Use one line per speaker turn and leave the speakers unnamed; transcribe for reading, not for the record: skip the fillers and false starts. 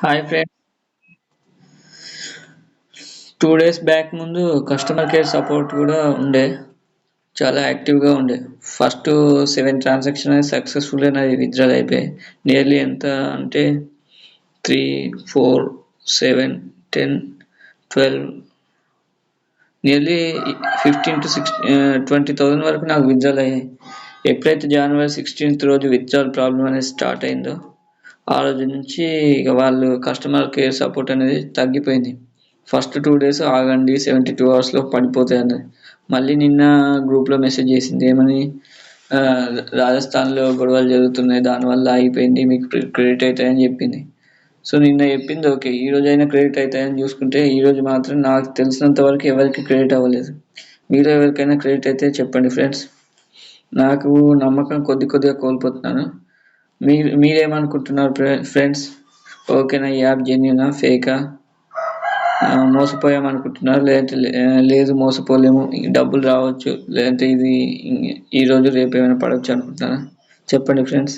Hi friend. 2 days back ముందు customer care support కూడా ఉండే, చాలా యాక్టివ్గా ఉండే. ఫస్ట్ 7 ట్రాన్సాక్షన్ సక్సెస్ఫుల్ అనేది విత్డ్రాల్ అయిపోయాయి. నియర్లీ ఎంత అంటే 3, 4, 7, 10, 12, నియర్లీ 15 to 20,000 వరకు నాకు విత్డ్రాల్ అయ్యాయి. ఎప్పుడైతే January 16th రోజు విత్డ్రాల్ ప్రాబ్లం అనేది స్టార్ట్ అయిందో ఆ రోజు నుంచి ఇక వాళ్ళు కస్టమర్ కేర్ సపోర్ట్ అనేది తగ్గిపోయింది. ఫస్ట్ 2 days ఆగండి, 72 hours పడిపోతాయని. మళ్ళీ నిన్న గ్రూప్లో మెసేజ్ చేసింది ఏమని, రాజస్థాన్లో గొడవలు జరుగుతున్నాయి, దానివల్ల అయిపోయింది, మీకు క్రెడిట్ అవుతాయని చెప్పింది. సో నిన్న చెప్పింది ఓకే, ఈ రోజు అయినా క్రెడిట్ అవుతాయని చూసుకుంటే ఈ రోజు మాత్రం నాకు తెలిసినంత వరకు ఎవరికి క్రెడిట్ అవ్వలేదు. మీరు ఎవరికైనా క్రెడిట్ అయితే చెప్పండి ఫ్రెండ్స్. నాకు నమ్మకం కొద్దిగా కోల్పోతున్నాను. మీరేమనుకుంటున్నారు ఫ్రెండ్స్? ఓకేనా, ఈ యాప్ జెన్యూనా ఫేకా? మోసపోయామనుకుంటున్నారు, లేదంటే లేదు మోసపోలేము, డబ్బులు రావచ్చు, లేదంటే ఇది ఈరోజు రేపు ఏమైనా పడవచ్చు అనుకుంటున్నారా? చెప్పండి ఫ్రెండ్స్.